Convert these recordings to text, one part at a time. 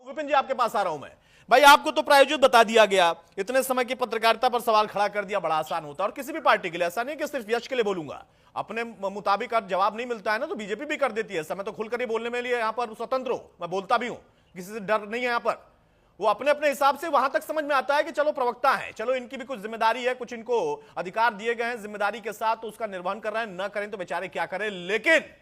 विपिन जी आपके पास आ रहा हूं मैं। भाई आपको तो प्रायोजित बता दिया गया, इतने समय की पत्रकारिता पर सवाल खड़ा कर दिया, बड़ा आसान होता है। और किसी भी पार्टी के लिए ऐसा नहीं कि सिर्फ यश के लिए बोलूंगा, अपने मुताबिक अगर जवाब नहीं मिलता है ना तो बीजेपी भी कर देती है ऐसा। मैं तो खुलकर ही बोलने में लिए यहां पर स्वतंत्र हूं, मैं बोलता भी हूं, किसी से डर नहीं है यहां पर। वो अपने अपने हिसाब से वहां तक समझ में आता है कि चलो प्रवक्ता है, चलो इनकी भी कुछ जिम्मेदारी है, कुछ इनको अधिकार दिए गए हैं जिम्मेदारी के साथ, तो उसका निर्वहन कर रहे हैं, न करें तो बेचारे क्या करें। लेकिन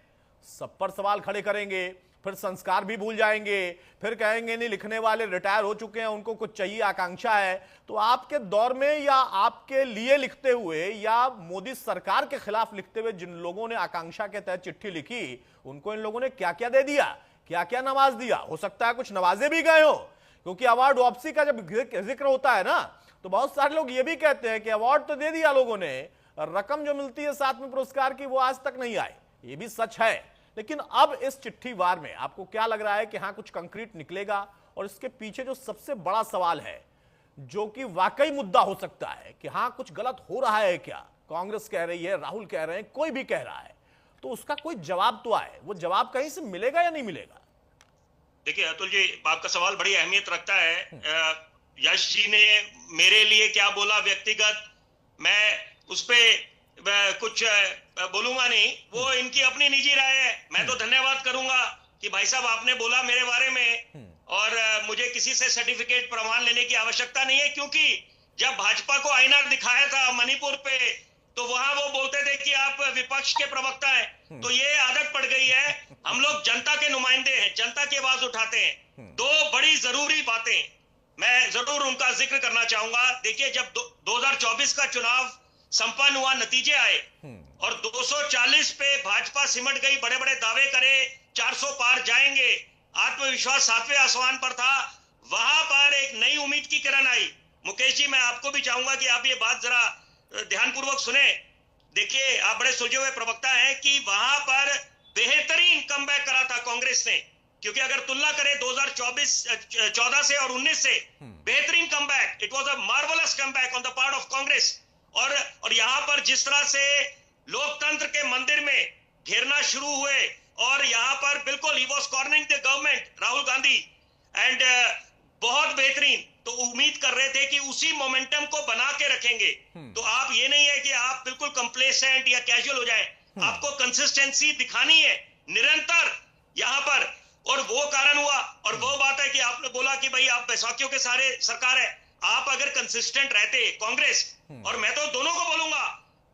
सब पर सवाल खड़े करेंगे, फिर संस्कार भी भूल जाएंगे, फिर कहेंगे नहीं लिखने वाले रिटायर हो चुके हैं, उनको कुछ चाहिए, आकांक्षा है। तो आपके दौर में या आपके लिए लिखते हुए या मोदी सरकार के खिलाफ लिखते हुए जिन लोगों ने आकांक्षा के तहत चिट्ठी लिखी, उनको इन लोगों ने क्या क्या दे दिया, क्या क्या नवाज दिया। हो सकता है कुछ नवाजे भी गए हो, क्योंकि अवार्ड वापसी का जब जिक्र होता है ना तो बहुत सारे लोग ये भी कहते हैं कि अवार्ड तो दे दिया लोगों ने, रकम जो मिलती है साथ में पुरस्कार की वो आज तक नहीं आई। ये भी सच है। लेकिन अब इस चिट्ठी वार में आपको क्या लग रहा है कि हाँ कुछ कंक्रीट निकलेगा? और इसके पीछे जो सबसे बड़ा सवाल है, जो कि वाकई मुद्दा हो सकता है कि हाँ कुछ गलत हो रहा है क्या, कांग्रेस कह रही है, राहुल कह रहे हैं, कोई भी कह रहा है, तो उसका कोई जवाब तो आए। वो जवाब कहीं से मिलेगा या नहीं मिलेगा? देखिए अतुल जी, आपका सवाल बड़ी अहमियत रखता है। यश जी ने मेरे लिए क्या बोला व्यक्तिगत, मैं उस पे कुछ बोलूंगा नहीं, वो इनकी अपनी निजी राय है। मैं तो धन्यवाद करूंगा कि भाई साहब आपने बोला मेरे बारे में, और मुझे किसी से सर्टिफिकेट प्रमाण लेने की आवश्यकता नहीं है, क्योंकि जब भाजपा को आईना दिखाया था मणिपुर पे तो वहां वो बोलते थे कि आप विपक्ष के प्रवक्ता हैं। तो ये आदत पड़ गई है, हम लोग जनता के नुमाइंदे हैं, जनता की आवाज उठाते हैं। दो बड़ी जरूरी बातें मैं जरूर उनका जिक्र करना चाहूंगा। देखिए जब 2024 का चुनाव संपन्न हुआ, नतीजे आए और 240 पे भाजपा सिमट गई, बड़े बड़े दावे करे 400 पार जाएंगे, आत्मविश्वास 7वें आसमान पर था। वहां पर एक नई उम्मीद की किरण आई। मुकेश जी, मैं आपको भी चाहूंगा कि आप ये बात जरा ध्यानपूर्वक सुने। देखिए आप बड़े सुलझे हुए प्रवक्ता हैं कि वहां पर बेहतरीन कमबैक करा था कांग्रेस ने, क्योंकि अगर तुलना करें 2014 से और 19 से, बेहतरीन comeback, it was a marvellous comeback on the part of Congress. और यहां पर जिस तरह से लोकतंत्र के मंदिर में घेरना शुरू हुए और यहां पर बिल्कुल he was cornering the government Rahul Gandhi, and बहुत बेहतरीन। तो उम्मीद कर रहे थे कि उसी मोमेंटम को बना के रखेंगे। तो आप ये नहीं है कि आप बिल्कुल कंप्लेसेंट या कैजुअल हो जाए, आपको कंसिस्टेंसी दिखानी है निरंतर यहां पर, और वो कारण हुआ। और वो बात है कि आपने बोला कि भाई आप बैसाखियों के सारे सरकार है, आप अगर कंसिस्टेंट रहते कांग्रेस, और मैं तो दोनों को बोलूंगा,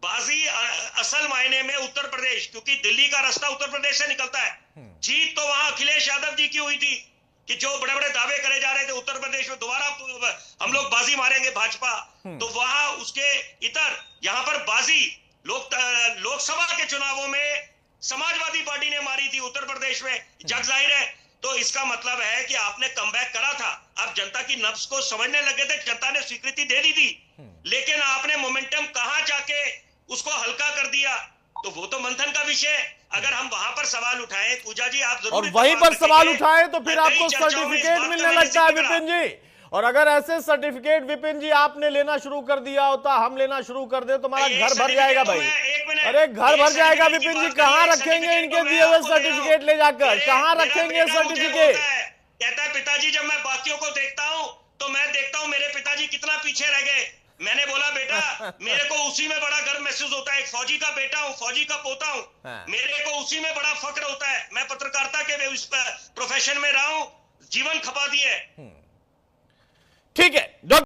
बाजी असल मायने में उत्तर प्रदेश, क्योंकि दिल्ली का रास्ता उत्तर प्रदेश से निकलता है। जीत तो वहां अखिलेश यादव जी की हुई थी कि जो बड़े बड़े दावे करे जा रहे थे उत्तर प्रदेश में दोबारा हम लोग बाजी मारेंगे भाजपा, तो वहां उसके इतर यहां पर बाजी लोकसभा के चुनावों में समाजवादी पार्टी ने मारी थी उत्तर प्रदेश में, जग जाहिर है। तो इसका मतलब है कि आपने कमबैक करा था, आप जनता की नब्ज को समझने लगे थे, जनता ने स्वीकृति दे दी थी, लेकिन आपने मोमेंटम कहां जाके उसको हल्का कर दिया, तो वो तो मंथन का विषय है। अगर हम वहां पर सवाल उठाएं, पूजा जी आप जरूर, और वहीं पर सवाल उठाएं तो फिर आपको सर्टिफिकेट मिलने लगता है विपिन जी। और अगर ऐसे सर्टिफिकेट विपिन जी आपने लेना शुरू कर दिया होता, हम लेना शुरू कर दे, तो हमारा घर भर जाएगा भाई। अरे घर भर जाएगा विपिन जी, कहां रखेंगे इनके दिए हुए सर्टिफिकेट ले जाकर, कहां रखेंगे सर्टिफिकेट? कहता है पिताजी जब मैं बाकियों को देखता हूं तो मैं देखता हूं मेरे पिताजी कितना पीछे रह गए। मैंने बोला बेटा मेरे को उसी में बड़ा गर्व महसूस होता है, एक फौजी का बेटा हूं, फौजी का पोता हूं, मेरे को उसी में बड़ा फक्र होता है। मैं पत्रकारिता के प्रोफेशन में रहा हूं, जीवन खपा दिया है। ठीक है।